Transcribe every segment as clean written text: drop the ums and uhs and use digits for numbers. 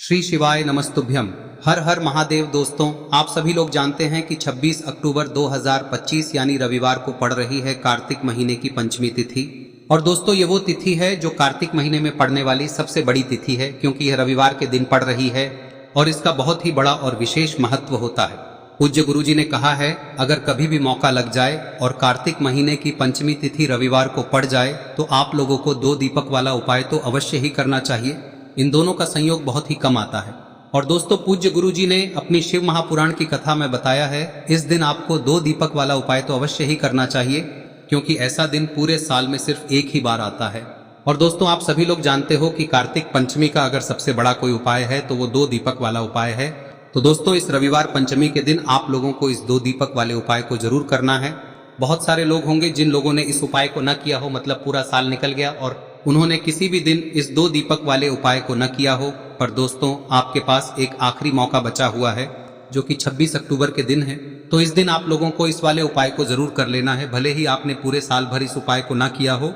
श्री शिवाय नमस्तुभ्यम। हर हर महादेव। दोस्तों, आप सभी लोग जानते हैं कि 26 अक्टूबर 2025 यानी रविवार को पड़ रही है कार्तिक महीने की पंचमी तिथि। और दोस्तों, ये वो तिथि है जो कार्तिक महीने में पड़ने वाली सबसे बड़ी तिथि है, क्योंकि यह रविवार के दिन पड़ रही है और इसका बहुत ही बड़ा और विशेष महत्व होता है। पूज्य गुरुजी ने कहा है, अगर कभी भी मौका लग जाए और कार्तिक महीने की पंचमी तिथि रविवार को पड़ जाए तो आप लोगों को 2 दीपक वाला उपाय तो अवश्य ही करना चाहिए। इन दोनों का संयोग बहुत ही कम आता है। और दोस्तों, पूज्य गुरुजी ने अपनी शिव महापुराण की कथा में बताया है, इस दिन आपको 2 दीपक वाला उपाय तो अवश्य ही करना चाहिए, क्योंकि ऐसा दिन पूरे साल में सिर्फ एक ही बार आता है। और दोस्तों, आप सभी लोग जानते हो कि कार्तिक पंचमी का अगर सबसे बड़ा कोई उपाय है तो वो 2 दीपक वाला उपाय है। तो दोस्तों, इस रविवार पंचमी के दिन आप लोगों को इस 2 दीपक वाले उपाय को जरूर करना है। बहुत सारे लोग होंगे जिन लोगों ने इस उपाय को न किया हो, मतलब पूरा साल निकल गया और उन्होंने किसी भी दिन इस 2 दीपक वाले उपाय को न किया हो। पर दोस्तों, आपके पास एक आखिरी मौका बचा हुआ है जो कि 26 अक्टूबर के दिन है। तो इस दिन आप लोगों को इस वाले उपाय को जरूर कर लेना है। भले ही आपने पूरे साल भर इस उपाय को ना किया हो,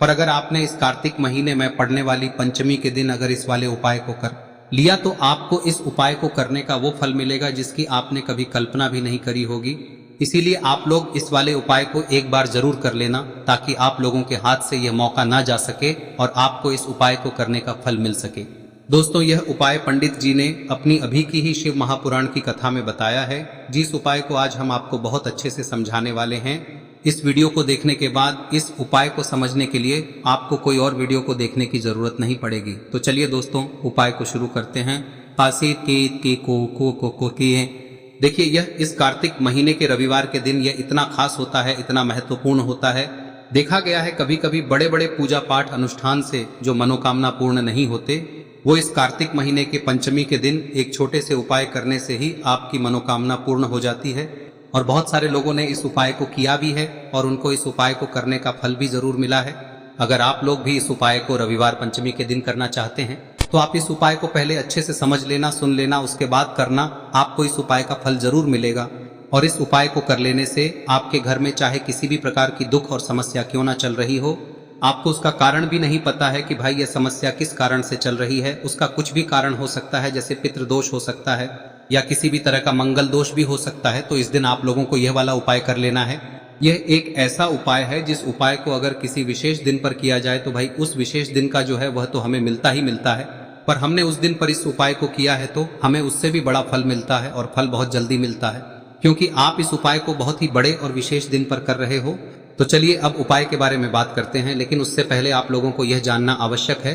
पर अगर आपने इस कार्तिक महीने में पड़ने वाली पंचमी के दिन अगर इस वाले उपाय को कर लिया तो आपको इस उपाय को करने का वो फल मिलेगा जिसकी आपने कभी कल्पना भी नहीं करी होगी। इसीलिए आप लोग इस वाले उपाय को एक बार जरूर कर लेना, ताकि आप लोगों के हाथ से यह मौका ना जा सके और आपको इस उपाय को करने का फल मिल सके। दोस्तों, यह उपाय पंडित जी ने अपनी अभी की ही शिव महापुराण की कथा में बताया है, जिस उपाय को आज हम आपको बहुत अच्छे से समझाने वाले हैं। इस वीडियो को देखने के बाद इस उपाय को समझने के लिए आपको कोई और वीडियो को देखने की जरूरत नहीं पड़ेगी। तो चलिए दोस्तों, उपाय को शुरू करते हैं। पासे के को किए। देखिए, यह इस कार्तिक महीने के रविवार के दिन यह इतना खास होता है, इतना महत्वपूर्ण होता है। देखा गया है कभी कभी बड़े बड़े पूजा पाठ अनुष्ठान से जो मनोकामना पूर्ण नहीं होते, वो इस कार्तिक महीने के पंचमी के दिन एक छोटे से उपाय करने से ही आपकी मनोकामना पूर्ण हो जाती है। और बहुत सारे लोगों ने इस उपाय को किया भी है और उनको इस उपाय को करने का फल भी जरूर मिला है। अगर आप लोग भी इस उपाय को रविवार पंचमी के दिन करना चाहते हैं तो आप इस उपाय को पहले अच्छे से समझ लेना, सुन लेना, उसके बाद करना। आपको इस उपाय का फल जरूर मिलेगा। और इस उपाय को कर लेने से आपके घर में चाहे किसी भी प्रकार की दुख और समस्या क्यों ना चल रही हो, आपको उसका कारण भी नहीं पता है कि भाई यह समस्या किस कारण से चल रही है, उसका कुछ भी कारण हो सकता है, जैसे पितृदोष हो सकता है या किसी भी तरह का मंगल दोष भी हो सकता है। तो इस दिन आप लोगों को यह वाला उपाय कर लेना है। यह एक ऐसा उपाय है जिस उपाय को अगर किसी विशेष दिन पर किया जाए तो भाई उस विशेष दिन का जो है वह तो हमें मिलता ही मिलता है। पर हमने उस दिन पर इस उपाय को किया है तो हमें उससे भी बड़ा फल मिलता है, और फल बहुत जल्दी मिलता है, क्योंकि आप इस उपाय को बहुत ही बड़े और विशेष दिन पर कर रहे हो। तो चलिए अब उपाय के बारे में बात करते हैं, लेकिन उससे पहले आप लोगों को यह जानना आवश्यक है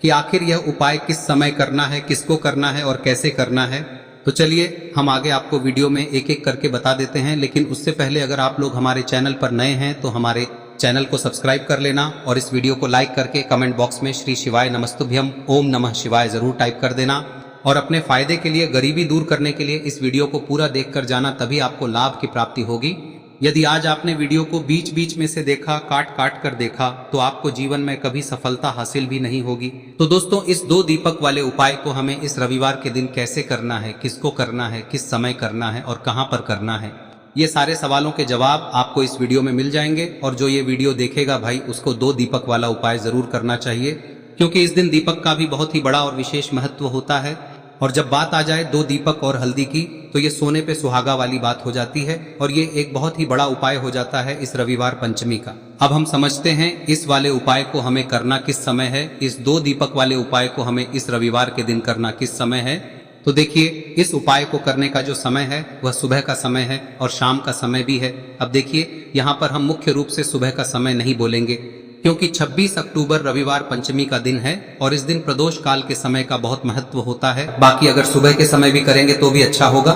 कि आखिर यह उपाय किस समय करना है, किसको करना है और कैसे करना है। तो चलिए हम आगे आपको वीडियो में एक एक करके बता देते हैं। लेकिन उससे पहले अगर आप लोग हमारे चैनल पर नए हैं तो हमारे चैनल को सब्सक्राइब कर लेना और इस वीडियो को लाइक करके कमेंट बॉक्स में श्री शिवाय नमस्तुभ्यम ओम नमः शिवाय जरूर टाइप कर देना। और अपने फायदे के लिए, गरीबी दूर करने के लिए इस वीडियो को पूरा देखकर जाना, तभी आपको लाभ की प्राप्ति होगी। यदि आज आपने वीडियो को बीच बीच में से देखा, काट काट कर देखा, तो आपको जीवन में कभी सफलता हासिल भी नहीं होगी। तो दोस्तों, इस 2 दीपक वाले उपाय को हमें इस रविवार के दिन कैसे करना है, किसको करना है, किस समय करना है और कहां पर करना है, ये सारे सवालों के जवाब आपको इस वीडियो में मिल जाएंगे। और जो ये वीडियो देखेगा भाई, उसको 2 दीपक वाला उपाय जरूर करना चाहिए, क्योंकि इस दिन दीपक का भी बहुत ही बड़ा और विशेष महत्व होता है। और जब बात आ जाए 2 दीपक और हल्दी की, तो ये सोने पे सुहागा वाली बात हो जाती है और ये एक बहुत ही बड़ा उपाय हो जाता है इस रविवार पंचमी का। अब हम समझते हैं इस वाले उपाय को हमें करना किस समय है, इस 2 दीपक वाले उपाय को हमें इस रविवार के दिन करना किस समय है। तो देखिए, इस उपाय को करने का जो समय है वह सुबह का समय है और शाम का समय भी है। अब देखिए, यहाँ पर हम मुख्य रूप से सुबह का समय नहीं बोलेंगे, क्योंकि 26 अक्टूबर रविवार पंचमी का दिन है और इस दिन प्रदोष काल के समय का बहुत महत्व होता है। बाकी अगर सुबह के समय भी करेंगे तो भी अच्छा होगा,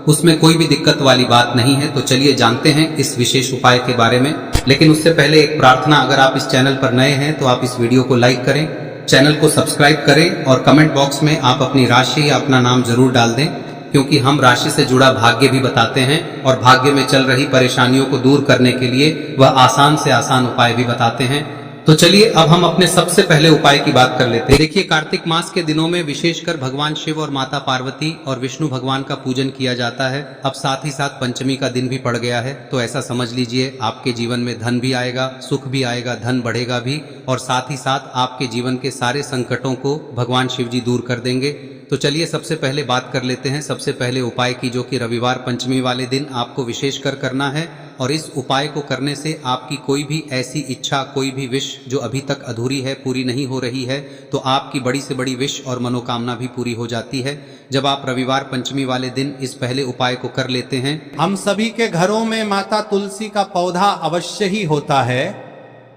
उसमें कोई भी दिक्कत वाली बात नहीं है। तो चलिए जानते हैं इस विशेष उपाय के बारे में। लेकिन उससे पहले एक प्रार्थना, अगर आप इस चैनल पर नए हैं तो आप इस वीडियो को लाइक करें, चैनल को सब्सक्राइब करें और कमेंट बॉक्स में आप अपनी राशि या अपना नाम जरूर डाल दें, क्योंकि हम राशि से जुड़ा भाग्य भी बताते हैं और भाग्य में चल रही परेशानियों को दूर करने के लिए वह आसान से आसान उपाय भी बताते हैं। तो चलिए अब हम अपने सबसे पहले उपाय की बात कर लेते हैं। देखिए, कार्तिक मास के दिनों में विशेषकर भगवान शिव और माता पार्वती और विष्णु भगवान का पूजन किया जाता है। अब साथ ही साथ पंचमी का दिन भी पड़ गया है, तो ऐसा समझ लीजिए आपके जीवन में धन भी आएगा, सुख भी आएगा, धन बढ़ेगा भी, और साथ ही साथ आपके जीवन के सारे संकटों को भगवान शिव जी दूर कर देंगे। तो चलिए सबसे पहले बात कर लेते हैं सबसे पहले उपाय की, जो कि रविवार पंचमी वाले दिन आपको विशेषकर करना है। और इस उपाय को करने से आपकी कोई भी ऐसी इच्छा, कोई भी विश जो अभी तक अधूरी है, पूरी नहीं हो रही है, तो आपकी बड़ी से बड़ी विश और मनोकामना भी पूरी हो जाती है जब आप रविवार पंचमी वाले दिन इस पहले उपाय को कर लेते हैं। हम सभी के घरों में माता तुलसी का पौधा अवश्य ही होता है।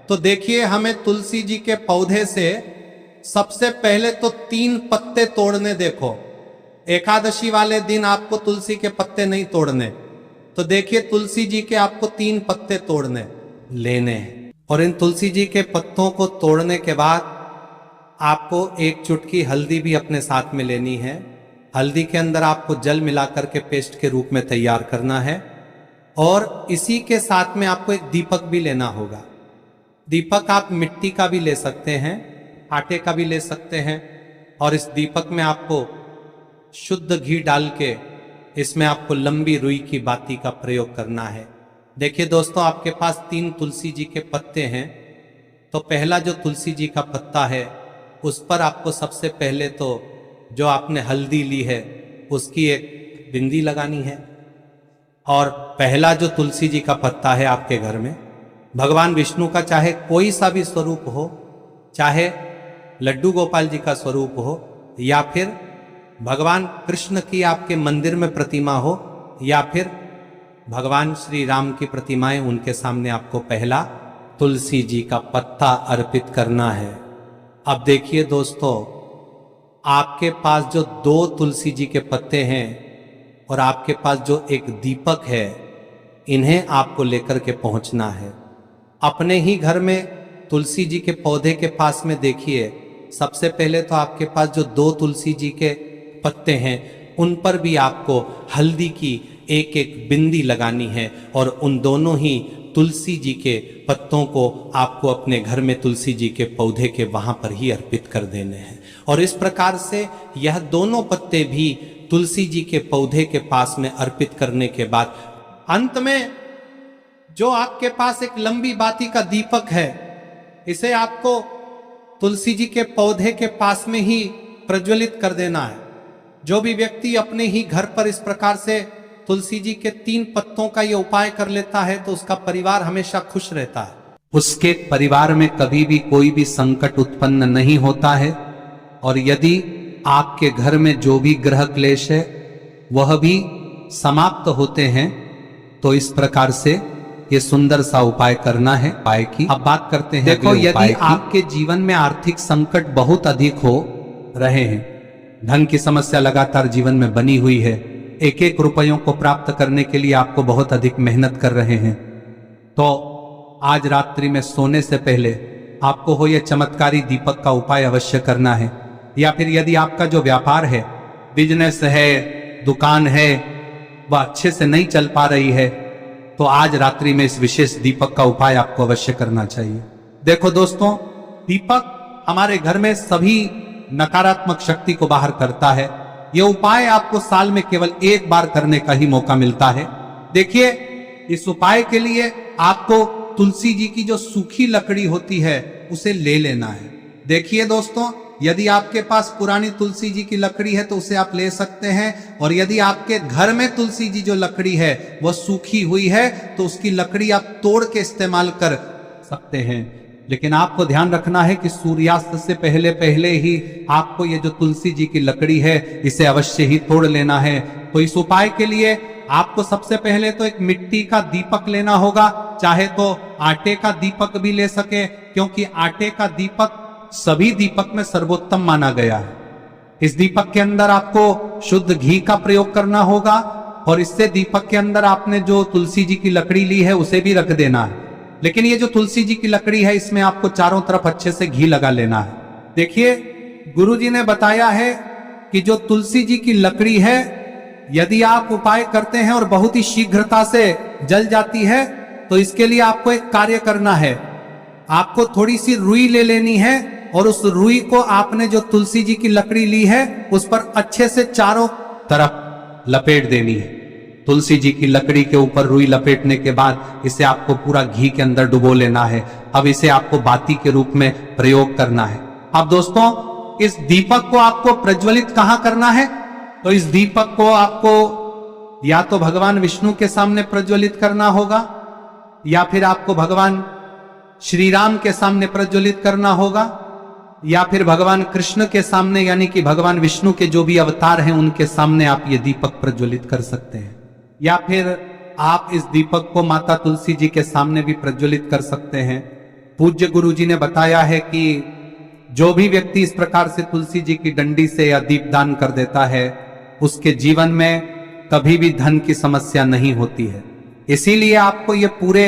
तो देखिए, हमें तुलसी जी के पौधे से सबसे पहले तो 3 पत्ते तोड़ने। देखो, एकादशी वाले दिन आपको तुलसी के पत्ते नहीं तोड़ने, तो देखिए तुलसी जी के आपको 3 पत्ते तोड़ने लेने हैं। और इन तुलसी जी के पत्तों को तोड़ने के बाद आपको 1 चुटकी हल्दी भी अपने साथ में लेनी है। हल्दी के अंदर आपको जल मिलाकर के पेस्ट के रूप में तैयार करना है। और इसी के साथ में आपको एक दीपक भी लेना होगा। दीपक आप मिट्टी का भी ले सकते हैं, आटे का भी ले सकते हैं। और इस दीपक में आपको शुद्ध घी डाल के इसमें आपको लंबी रुई की बाती का प्रयोग करना है। देखिए दोस्तों, आपके पास 3 तुलसी जी के पत्ते हैं, तो पहला जो तुलसी जी का पत्ता है उस पर आपको सबसे पहले तो जो आपने हल्दी ली है उसकी एक बिंदी लगानी है। और पहला जो तुलसी जी का पत्ता है आपके घर में, भगवान विष्णु का चाहे कोई सा भी स्वरूप हो, चाहे लड्डू गोपाल जी का स्वरूप हो, या फिर भगवान कृष्ण की आपके मंदिर में प्रतिमा हो, या फिर भगवान श्री राम की प्रतिमाएं, उनके सामने आपको पहला तुलसी जी का पत्ता अर्पित करना है। अब देखिए दोस्तों, आपके पास जो 2 तुलसी जी के पत्ते हैं और आपके पास जो एक दीपक है, इन्हें आपको लेकर के पहुंचना है। अपने ही घर में तुलसी जी के पौधे के पास में देखिए, सबसे पहले तो आपके पास जो 2 तुलसी जी के पत्ते हैं उन पर भी आपको हल्दी की एक एक बिंदी लगानी है। और उन दोनों ही तुलसी जी के पत्तों को आपको अपने घर में तुलसी जी के पौधे के वहां पर ही अर्पित कर देने हैं। और इस प्रकार से यह दोनों पत्ते भी तुलसी जी के पौधे के पास में अर्पित करने के बाद अंत में जो आपके पास एक लंबी बाती का दीपक है, इसे आपको तुलसी जी के पौधे के पास में ही प्रज्वलित कर देना है। जो भी व्यक्ति अपने ही घर पर इस प्रकार से तुलसी जी के 3 पत्तों का ये उपाय कर लेता है तो उसका परिवार हमेशा खुश रहता है। उसके परिवार में कभी भी कोई भी संकट उत्पन्न नहीं होता है। और यदि आपके घर में जो भी ग्रह क्लेश है वह भी समाप्त होते हैं, तो इस प्रकार से ये सुंदर सा उपाय करना है। उपाय की अब बात करते हैं। देखो, यदि आपके जीवन में आर्थिक संकट बहुत अधिक हो रहे हैं, धन की समस्या लगातार जीवन में बनी हुई है, एक एक रुपयों को प्राप्त करने के लिए आपको बहुत अधिक मेहनत कर रहे हैं, तो आज रात्रि में सोने से पहले आपको हो यह चमत्कारी दीपक का उपाय अवश्य करना है। या फिर यदि आपका जो व्यापार है, बिजनेस है, दुकान है, वह अच्छे से नहीं चल पा रही है, तो आज रात्रि में इस विशेष दीपक का उपाय आपको अवश्य करना चाहिए। देखो दोस्तों, दीपक हमारे घर में सभी नकारात्मक शक्ति को बाहर करता है। यह उपाय आपको साल में केवल 1 बार करने का ही मौका मिलता है। देखिए, इस उपाय के लिए आपको तुलसी जी की जो सूखी लकड़ी होती है उसे ले लेना है। देखिए दोस्तों, यदि आपके पास पुरानी तुलसी जी की लकड़ी है तो उसे आप ले सकते हैं। और यदि आपके घर में तुलसी जी जो लकड़ी है वह सूखी हुई है तो उसकी लकड़ी आप तोड़ के इस्तेमाल कर सकते हैं। लेकिन आपको ध्यान रखना है कि सूर्यास्त से पहले पहले ही आपको ये जो तुलसी जी की लकड़ी है इसे अवश्य ही तोड़ लेना है। तो इस उपाय के लिए आपको सबसे पहले तो एक मिट्टी का दीपक लेना होगा, चाहे तो आटे का दीपक भी ले सके, क्योंकि आटे का दीपक सभी दीपक में सर्वोत्तम माना गया है। इस दीपक के अंदर आपको शुद्ध घी का प्रयोग करना होगा और इससे दीपक के अंदर आपने जो तुलसी जी की लकड़ी ली है उसे भी रख देना है। लेकिन ये जो तुलसी जी की लकड़ी है इसमें आपको चारों तरफ अच्छे से घी लगा लेना है। देखिए, गुरु जी ने बताया है कि जो तुलसी जी की लकड़ी है यदि आप उपाय करते हैं और बहुत ही शीघ्रता से जल जाती है तो इसके लिए आपको एक कार्य करना है। आपको थोड़ी सी रुई ले लेनी है और उस रुई को आपने जो तुलसी जी की लकड़ी ली है उस पर अच्छे से चारों तरफ लपेट देनी है। तुलसी जी की लकड़ी के ऊपर रुई लपेटने के बाद इसे आपको पूरा घी के अंदर डुबो लेना है। अब इसे आपको बाती के रूप में प्रयोग करना है। अब दोस्तों, इस दीपक को आपको प्रज्वलित कहां करना है? तो इस दीपक को आपको या तो भगवान विष्णु के सामने प्रज्वलित करना होगा, या फिर आपको भगवान श्री राम के सामने प्रज्वलित करना होगा, या फिर भगवान कृष्ण के सामने, यानी कि भगवान विष्णु के जो भी अवतार हैं उनके सामने आप ये दीपक प्रज्वलित कर सकते हैं। या फिर आप इस दीपक को माता तुलसी जी के सामने भी प्रज्वलित कर सकते हैं। पूज्य गुरु जी ने बताया है कि जो भी व्यक्ति इस प्रकार से तुलसी जी की डंडी से या दीपदान कर देता है, उसके जीवन में कभी भी धन की समस्या नहीं होती है। इसीलिए आपको ये पूरे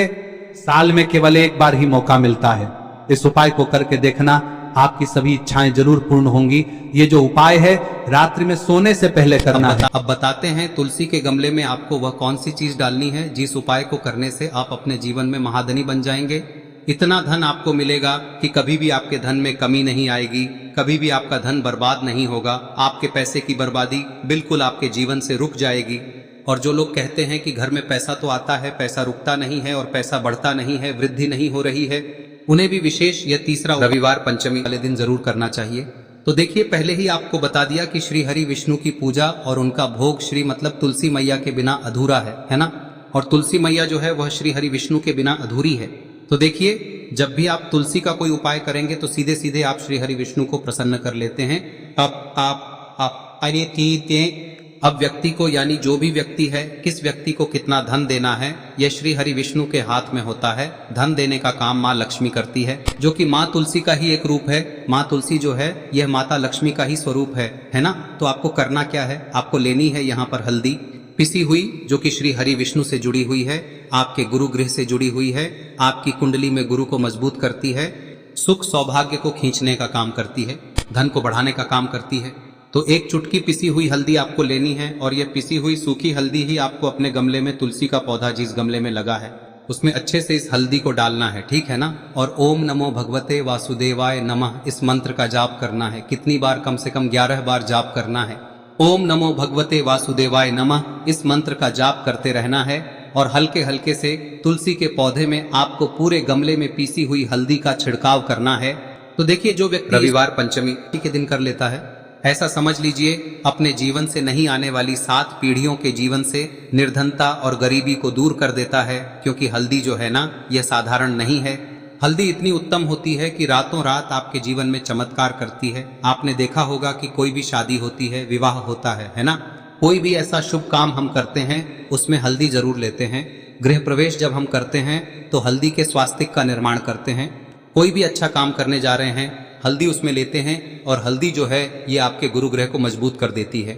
साल में केवल एक बार ही मौका मिलता है। इस उपाय को करके देखना, आपकी सभी इच्छाएं जरूर पूर्ण होंगी। ये जो उपाय है रात्रि में सोने से पहले करना है। अब बताते हैं तुलसी के गमले में आपको वह कौन सी चीज डालनी है जिस उपाय को करने से आप अपने जीवन में महाधनी बन जाएंगे। इतना धन आपको मिलेगा कि कभी भी आपके धन में कमी नहीं आएगी, कभी भी आपका धन बर्बाद नहीं होगा। आपके पैसे की बर्बादी बिल्कुल आपके जीवन से रुक जाएगी। और जो लोग कहते हैं कि घर में पैसा तो आता है, पैसा रुकता नहीं है और पैसा बढ़ता नहीं है, वृद्धि नहीं हो रही है, उन्हें भी विशेष यह तीसरा रविवार पंचमी वाले दिन जरूर करना चाहिए। तो देखिए, पहले ही आपको बता दिया कि श्री हरि विष्णु की पूजा और उनका भोग श्री मतलब तुलसी मैया के बिना अधूरा है ना। और तुलसी मैया जो है वह श्री हरि विष्णु के बिना अधूरी है। तो देखिए, जब भी आप तुलसी का कोई उपाय करेंगे तो सीधे सीधे आप श्री हरि विष्णु को प्रसन्न कर लेते हैं। अब व्यक्ति को, यानी जो भी व्यक्ति है, किस व्यक्ति को कितना धन देना है, यह श्री हरि विष्णु के हाथ में होता है। धन देने का काम माँ लक्ष्मी करती है, जो कि माँ तुलसी का ही एक रूप है। माँ तुलसी जो है यह माता लक्ष्मी का ही स्वरूप है ना। तो आपको करना क्या है, आपको लेनी है यहाँ पर हल्दी पिसी हुई, जो कि श्री हरि विष्णु से जुड़ी हुई है, आपके गुरु गृह से जुड़ी हुई है, आपकी कुंडली में गुरु को मजबूत करती है, सुख सौभाग्य को खींचने का काम करती है, धन को बढ़ाने का काम करती है। तो एक चुटकी पिसी हुई हल्दी आपको लेनी है और यह पिसी हुई सूखी हल्दी ही आपको अपने गमले में, तुलसी का पौधा जिस गमले में लगा है उसमें अच्छे से इस हल्दी को डालना है, ठीक है ना। और ओम नमो भगवते वासुदेवाय नमः इस मंत्र का जाप करना है। कितनी बार? कम से कम 11 बार जाप करना है। ओम नमो भगवते वासुदेवाय नमः इस मंत्र का जाप करते रहना है। और हल्के हल्के से तुलसी के पौधे में आपको पूरे गमले में पीसी हुई हल्दी का छिड़काव करना है। तो देखिए, जो व्यक्ति रविवार पंचमी के दिन कर लेता है, ऐसा समझ लीजिए अपने जीवन से नहीं आने वाली 7 पीढ़ियों के जीवन से निर्धनता और गरीबी को दूर कर देता है। क्योंकि हल्दी जो है ना, यह साधारण नहीं है। हल्दी इतनी उत्तम होती है कि रातों रात आपके जीवन में चमत्कार करती है। आपने देखा होगा कि कोई भी शादी होती है, विवाह होता है ना, कोई भी ऐसा शुभ काम हम करते हैं उसमें हल्दी जरूर लेते हैं। गृह प्रवेश जब हम करते हैं तो हल्दी के स्वास्तिक का निर्माण करते हैं। कोई भी अच्छा काम करने जा रहे हैं, हल्दी उसमें लेते हैं। और हल्दी जो है ये आपके गुरु ग्रह को मजबूत कर देती है।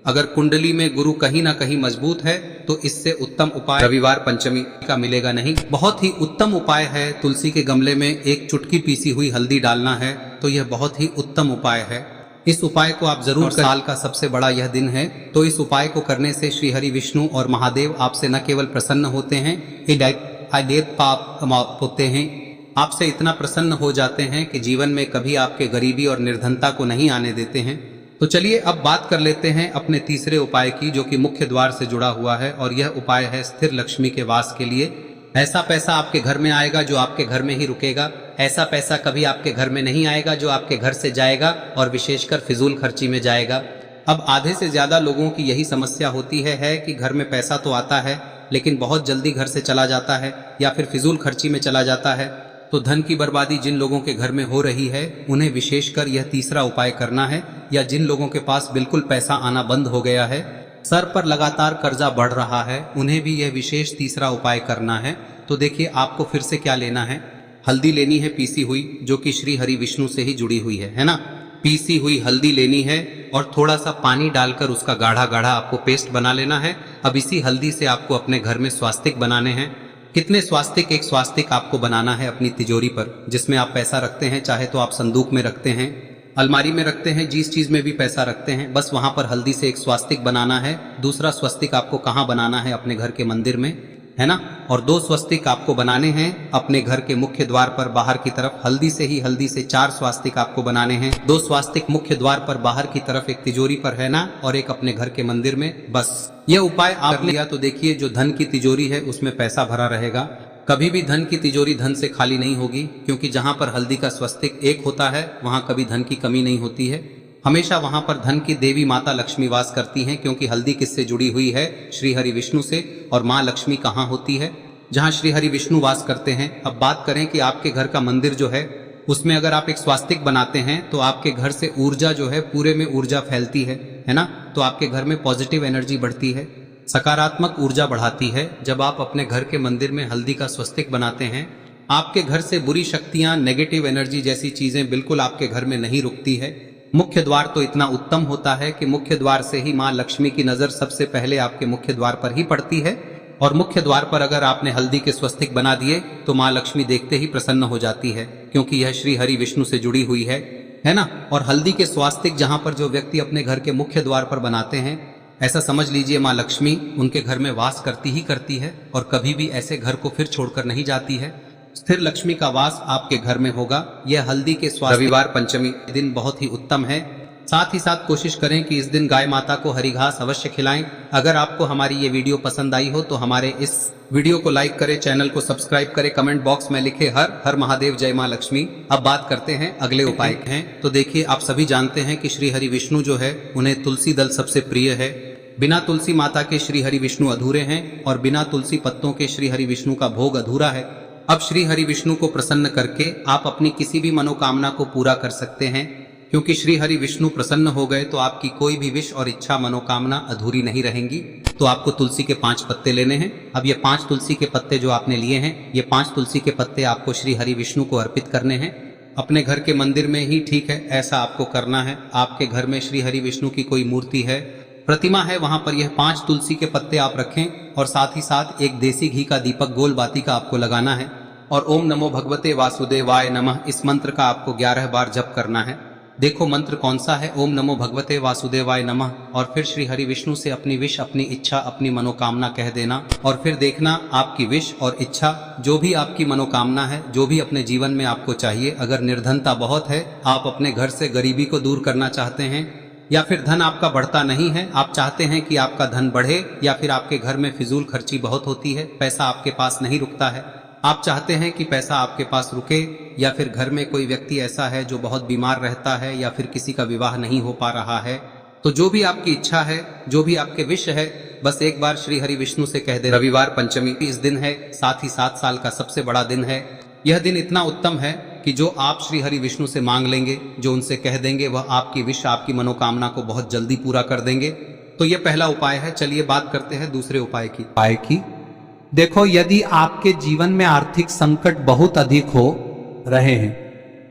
अगर कुंडली में गुरु कहीं ना कहीं मजबूत है तो इससे उत्तम उपाय रविवार पंचमी का मिलेगा नहीं। बहुत ही उत्तम उपाय है। तुलसी के गमले में एक चुटकी पीसी हुई हल्दी डालना है, तो यह बहुत ही उत्तम उपाय है। इस उपाय को आप जरूर करें। साल का सबसे बड़ा यह दिन है, तो इस उपाय को करने से श्री हरि विष्णु और महादेव आपसे न केवल प्रसन्न होते हैं, पाप होते हैं, आपसे इतना प्रसन्न हो जाते हैं कि जीवन में कभी आपके गरीबी और निर्धनता को नहीं आने देते हैं। तो चलिए अब बात कर लेते हैं अपने तीसरे उपाय की, जो कि मुख्य द्वार से जुड़ा हुआ है। और यह उपाय है स्थिर लक्ष्मी के वास के लिए। ऐसा पैसा आपके घर में आएगा जो आपके घर में ही रुकेगा। ऐसा पैसा कभी आपके घर में नहीं आएगा जो आपके घर से जाएगा और विशेषकर फिजूल खर्ची में जाएगा। अब आधे से ज्यादा लोगों की यही समस्या होती है कि घर में पैसा तो आता है लेकिन बहुत जल्दी घर से चला जाता है या फिर फिजूल खर्ची में चला जाता है। तो धन की बर्बादी जिन लोगों के घर में हो रही है उन्हें विशेषकर यह तीसरा उपाय करना है। या जिन लोगों के पास बिल्कुल पैसा आना बंद हो गया है, सर पर लगातार कर्जा बढ़ रहा है, उन्हें भी यह विशेष तीसरा उपाय करना है। तो देखिए, आपको फिर से क्या लेना है, हल्दी लेनी है पीसी हुई, जो कि श्री हरि विष्णु से ही जुड़ी हुई है ना। पीसी हुई हल्दी लेनी है और थोड़ा सा पानी डालकर उसका गाढ़ा गाढ़ा आपको पेस्ट बना लेना है। अब इसी हल्दी से आपको अपने घर में स्वास्तिक बनाने हैं। कितने स्वास्तिक? एक स्वास्तिक आपको बनाना है अपनी तिजोरी पर, जिसमें आप पैसा रखते हैं। चाहे तो आप संदूक में रखते हैं, अलमारी में रखते हैं, जिस चीज में भी पैसा रखते हैं, बस वहां पर हल्दी से एक स्वास्तिक बनाना है। दूसरा स्वस्तिक आपको कहाँ बनाना है? अपने घर के मंदिर में, है ना। और 2 स्वस्तिक आपको बनाने हैं अपने घर के मुख्य द्वार पर बाहर की तरफ। हल्दी से 4 स्वास्तिक आपको बनाने हैं। 2 स्वास्तिक मुख्य द्वार पर बाहर की तरफ, एक तिजोरी पर, है ना, और एक अपने घर के मंदिर में। बस यह उपाय आप लिया तो देखिए, जो धन की तिजोरी है उसमें पैसा भरा रहेगा। कभी भी धन की तिजोरी धन से खाली नहीं होगी, क्योंकि जहां पर हल्दी का स्वस्तिक एक होता है वहां कभी धन की कमी नहीं होती है। हमेशा वहां पर धन की देवी माता लक्ष्मी वास करती हैं, क्योंकि हल्दी किससे जुड़ी हुई है? श्री हरि विष्णु से। और माँ लक्ष्मी कहाँ होती है? जहाँ श्री हरि विष्णु वास करते हैं। अब बात करें कि आपके घर का मंदिर जो है उसमें अगर आप एक स्वास्तिक बनाते हैं तो आपके घर से ऊर्जा जो है पूरे में ऊर्जा फैलती है ना। तो आपके घर में पॉजिटिव एनर्जी बढ़ती है, सकारात्मक ऊर्जा बढ़ाती है। जब आप अपने घर के मंदिर में हल्दी का स्वस्तिक बनाते हैं, आपके घर से बुरी शक्तियां, नेगेटिव एनर्जी जैसी चीजें बिल्कुल आपके घर में नहीं रुकती है। मुख्य द्वार तो इतना उत्तम होता है कि मुख्य द्वार से ही माँ लक्ष्मी की नजर सबसे पहले आपके मुख्य द्वार पर ही पड़ती है। और मुख्य द्वार पर अगर आपने हल्दी के स्वस्तिक बना दिए तो माँ लक्ष्मी देखते ही प्रसन्न हो जाती है, क्योंकि यह श्री हरि विष्णु से जुड़ी हुई है ना। और हल्दी के स्वास्तिक जहां पर जो व्यक्ति अपने घर के मुख्य द्वार पर बनाते हैं, ऐसा समझ लीजिए माँ लक्ष्मी उनके घर में वास करती ही करती है और कभी भी ऐसे घर को फिर छोड़कर नहीं जाती है। स्थिर लक्ष्मी का वास आपके घर में होगा। यह हल्दी के स्वास्तिक रविवार पंचमी दिन बहुत ही उत्तम है। साथ ही साथ कोशिश करें कि इस दिन गाय माता को हरी घास अवश्य खिलाएं। अगर आपको हमारी ये वीडियो पसंद आई हो तो हमारे इस वीडियो को लाइक करें, चैनल को सब्सक्राइब करें, कमेंट बॉक्स में लिखे हर हर महादेव जय माँ लक्ष्मी। अब बात करते हैं अगले उपाय के हैं। तो देखिए, आप सभी जानते हैं कि श्री हरि विष्णु जो है उन्हें तुलसी दल सबसे प्रिय है। बिना तुलसी माता के श्री हरि विष्णु अधूरे हैं और बिना तुलसी पत्तों के श्री हरि विष्णु का भोग अधूरा है। अब श्री हरि विष्णु को प्रसन्न करके आप अपनी किसी भी मनोकामना को पूरा कर सकते हैं, क्योंकि श्री हरि विष्णु प्रसन्न हो गए तो आपकी कोई भी विश और इच्छा मनोकामना अधूरी नहीं रहेंगी। तो आपको तुलसी के 5 पत्ते लेने हैं। अब ये 5 तुलसी के पत्ते जो आपने लिए हैं, ये 5 तुलसी के पत्ते आपको श्री हरि विष्णु को अर्पित करने हैं। अपने घर के मंदिर में ही ठीक है, ऐसा आपको करना है। आपके घर में श्री हरि विष्णु की कोई मूर्ति है, प्रतिमा है, वहां पर यह 5 तुलसी के पत्ते आप रखें और साथ ही साथ एक देसी घी का दीपक गोल बाती का आपको लगाना है। और ओम नमो भगवते वासुदेवाय नमः इस मंत्र का आपको 11 बार जप करना है। देखो मंत्र कौन सा है, ओम नमो भगवते वासुदेवाय नमः। और फिर श्री हरि विष्णु से अपनी विश, अपनी इच्छा, अपनी मनोकामना कह देना और फिर देखना आपकी विश और इच्छा, जो भी आपकी मनोकामना है, जो भी अपने जीवन में आपको चाहिए। अगर निर्धनता बहुत है, आप अपने घर से गरीबी को दूर करना चाहते हैं, या फिर धन आपका बढ़ता नहीं है, आप चाहते हैं कि आपका धन बढ़े, या फिर आपके घर में फिजूल खर्ची बहुत होती है, पैसा आपके पास नहीं रुकता है, आप चाहते हैं कि पैसा आपके पास रुके, या फिर घर में कोई व्यक्ति ऐसा है जो बहुत बीमार रहता है, या फिर किसी का विवाह नहीं हो पा रहा है, तो जो भी आपकी इच्छा है, जो भी आपके विश है, बस एक बार श्री हरि विष्णु से कह दे। रविवार पंचमी इस दिन है, साथ ही 7 साल का सबसे बड़ा दिन है। यह दिन इतना उत्तम है कि जो आप श्री हरि विष्णु से मांग लेंगे, जो उनसे कह देंगे, वह आपकी विश, आपकी मनोकामना को बहुत जल्दी पूरा कर देंगे। तो यह पहला उपाय है। चलिए बात करते हैं दूसरे उपाय की। देखो, यदि आपके जीवन में आर्थिक संकट बहुत अधिक हो रहे हैं,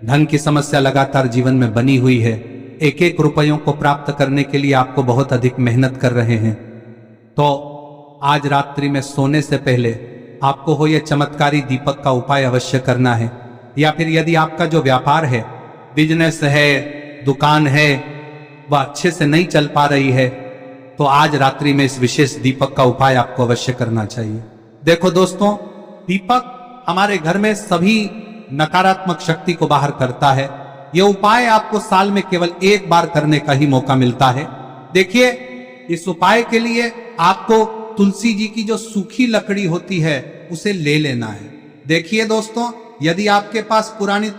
धन की समस्या लगातार जीवन में बनी हुई है, एक एक रुपयों को प्राप्त करने के लिए आपको बहुत अधिक मेहनत कर रहे हैं, तो आज रात्रि में सोने से पहले आपको हो यह चमत्कारी दीपक का उपाय अवश्य करना है। या फिर यदि आपका जो व्यापार है, बिजनेस है, दुकान है, वह अच्छे से नहीं चल पा रही है, तो आज रात्रि में इस विशेष दीपक का उपाय आपको अवश्य करना चाहिए। देखो दोस्तों, दीपक हमारे घर में सभी नकारात्मक शक्ति को बाहर करता है। यह उपाय आपको साल में केवल 1 बार करने का ही मौका मिलता है। देखिए, इस उपाय के लिए आपको तुलसी जी की जो सूखी लकड़ी होती है उसे ले लेना है। देखिए दोस्तों, यदि आपके पास पुरानी